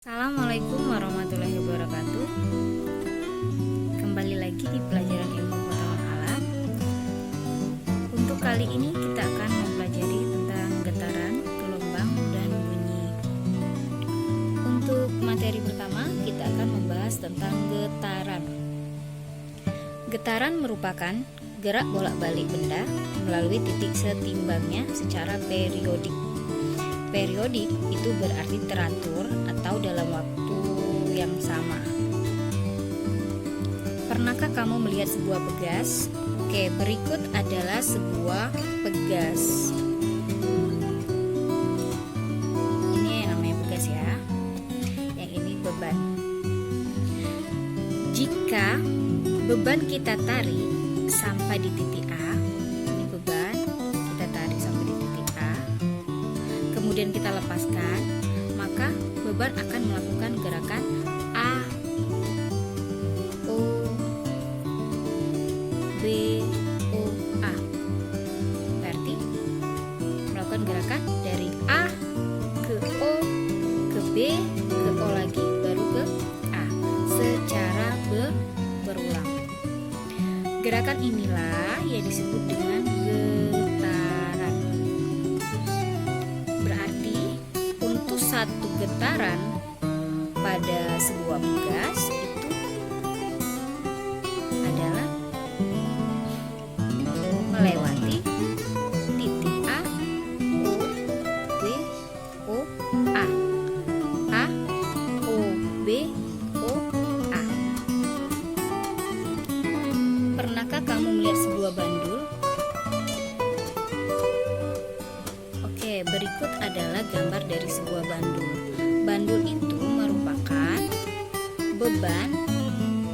Assalamualaikum warahmatullahi wabarakatuh. Kembali lagi di pelajaran ilmu pengetahuan alam. Untuk kali ini kita akan mempelajari tentang getaran, gelombang, dan bunyi. Untuk materi pertama kita akan membahas tentang getaran. Getaran merupakan gerak bolak-balik benda melalui titik setimbangnya secara periodik. Periodik itu berarti teratur atau dalam waktu yang sama. Pernahkah kamu melihat sebuah pegas? Oke, berikut adalah sebuah pegas. Ini yang namanya pegas ya. Yang ini beban. Jika beban kita tarik sampai di titik A, ini beban, kita tarik sampai di titik A, kemudian kita lepaskan, maka beban akan melakukan gerakan A, O, B, O, A. Berarti melakukan gerakan dari A ke O, ke B, ke O lagi, baru ke A, secara berulang. Gerakan inilah yang disebut dengan getaran. Berarti untuk satu getaran pada sebuah pegas itu adalah melewati titik A, O, B, O, A. A, O, B, O, A. Pernahkah kamu melihat sebuah bandul? Oke, berikut adalah gambar dari sebuah bandul. Bandul itu merupakan beban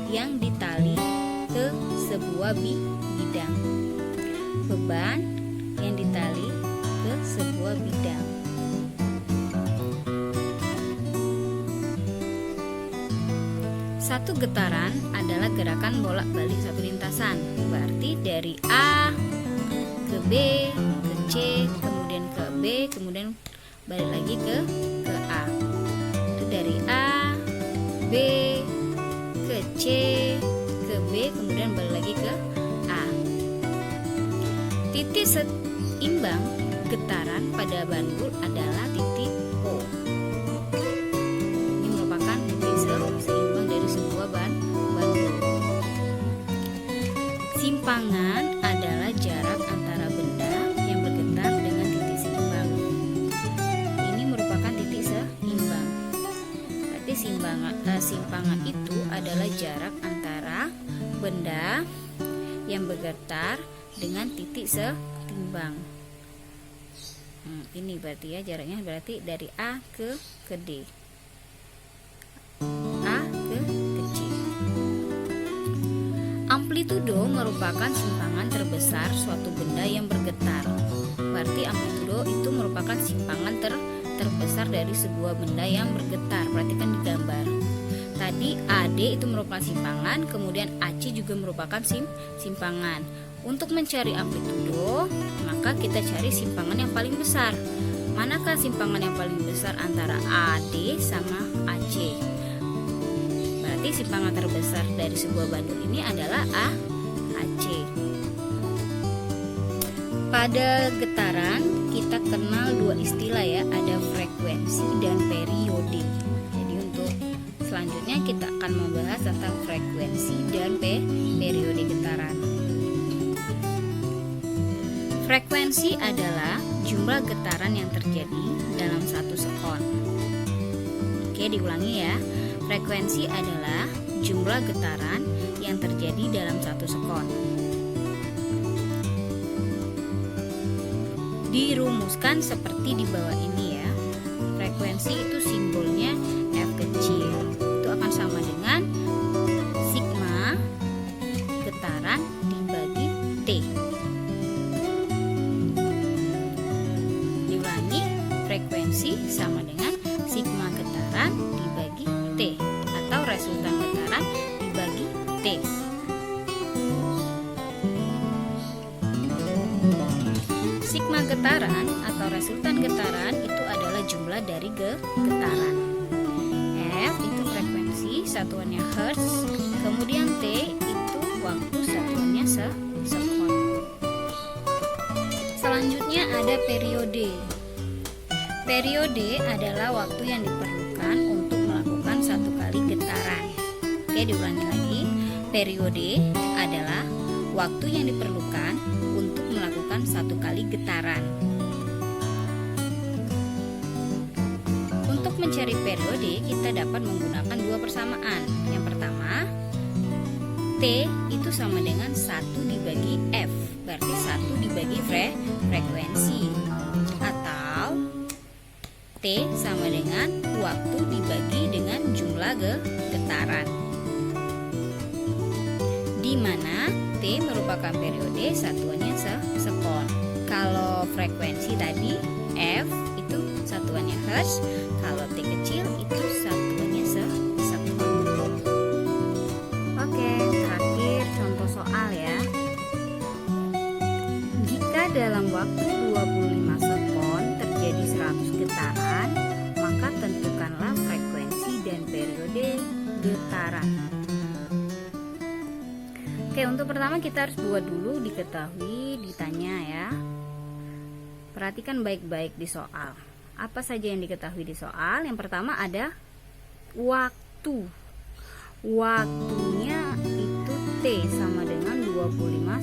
yang ditali ke sebuah bidang. Beban yang ditali ke sebuah bidang. Satu getaran adalah gerakan bolak-balik satu lintasan. Berarti dari A ke B, ke C, kemudian ke B, kemudian balik lagi ke A. Itu dari A, B, ke C, ke B, kemudian balik lagi ke A. Titik seimbang getaran pada bandul adalah titik O. Ini merupakan titik seimbang dari sebuah bandul. Simpangan adalah jarak antara benda yang bergetar dengan titik seimbang. Ini merupakan titik seimbang. Berarti simpangan itu adalah jarak antara benda yang bergetar dengan titik seimbang. Ini berarti ya jaraknya berarti dari A ke D. A ke C. Amplitudo merupakan simpangan terbesar suatu benda yang bergetar. Berarti amplitudo itu merupakan simpangan terbesar dari sebuah benda yang bergetar. Perhatikan di gambar. Tadi AD itu merupakan simpangan, kemudian AC juga merupakan simpangan. Untuk mencari amplitudo, maka kita cari simpangan yang paling besar. Manakah simpangan yang paling besar antara AD sama AC? Berarti simpangan terbesar dari sebuah bandul ini adalah AC. Pada getaran kita kenal dua istilah ya, ada frekuensi dan periode. Jadi untuk selanjutnya kita akan membahas tentang frekuensi dan periode getaran. Frekuensi adalah jumlah getaran yang terjadi dalam satu sekon. Oke, diulangi ya. Frekuensi adalah jumlah getaran yang terjadi dalam satu sekon. Dirumuskan seperti di bawah ini ya. Frekuensi itu simbolnya F kecil. Itu akan sama dengan sigma getaran dibagi T. Diulangi, frekuensi sama dengan sigma getaran dibagi T atau resultan getaran dibagi T. Sigma getaran atau resultan getaran itu adalah jumlah dari getaran. satuannya hertz, kemudian T itu waktu satuannya sekon. Selanjutnya ada periode. Periode adalah waktu yang diperlukan untuk melakukan satu kali getaran. Oke, diulangi lagi. Periode adalah waktu yang diperlukan untuk melakukan satu kali getaran. Untuk mencari periode, kita dapat menggunakan dua persamaan. Yang pertama, T itu sama dengan 1 dibagi F, berarti 1 dibagi frekuensi. Atau T sama dengan waktu dibagi dengan jumlah getaran, di mana T merupakan periode satuannya sekon. Kalau frekuensi tadi F itu satuannya hertz, kalau T kecil itu satuannya sekon. Oke, terakhir contoh soal ya. Jika dalam waktu 25 sekon terjadi 100 getaran, maka tentukanlah frekuensi dan periode getaran. Oke, untuk pertama kita harus buat dulu diketahui, ditanya ya. Perhatikan baik-baik di soal. Apa saja yang diketahui di soal? Yang pertama ada waktu. Waktunya itu T sama dengan 25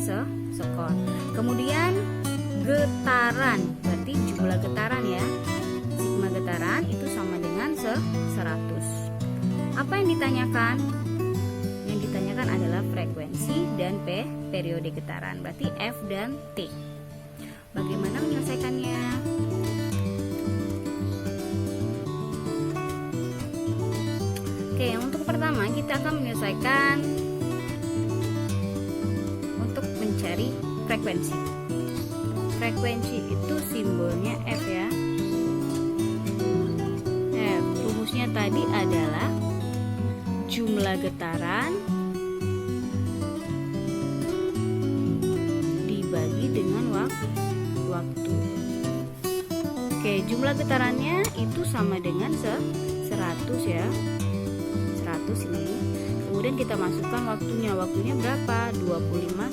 sekon. Kemudian getaran, berarti jumlah getaran ya. Sigma getaran itu sama dengan 100. Apa yang ditanyakan? Yang ditanyakan adalah frekuensi dan periode getaran, berarti F dan T. Bagaimana menyelesaikannya? Oke, untuk pertama kita akan menyelesaikan untuk mencari frekuensi. Frekuensi itu simbolnya F ya. F, rumusnya tadi adalah jumlah getaran dibagi dengan waktu. Oke, jumlah getarannya itu sama dengan 100 ya. 100 ini. Kemudian kita masukkan waktunya. Waktunya berapa? 25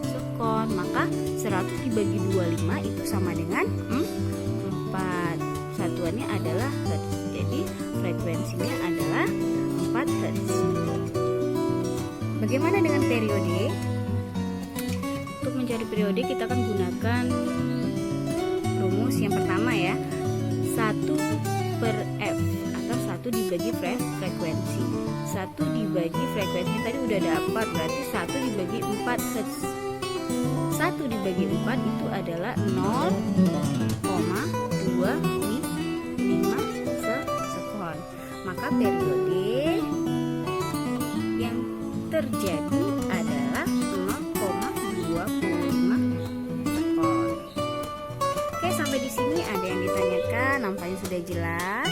sekon. Maka 100 dibagi 25 itu sama dengan 4. Satuannya adalah hertz. Jadi frekuensinya adalah 4 hertz. Bagaimana dengan periode? Untuk mencari periode kita akan gunakan rumus yang pertama ya, 1 per F atau 1 dibagi frekuensi. 1 dibagi frekuensi tadi udah dapat, berarti 1 dibagi 4 hertz. 1 dibagi 4 itu adalah 0,25 sekon. Maka periode yang terjadi adalah 0,25 sekon. Oke, sampai di sini ada yang ditanyakan, nampaknya sudah jelas.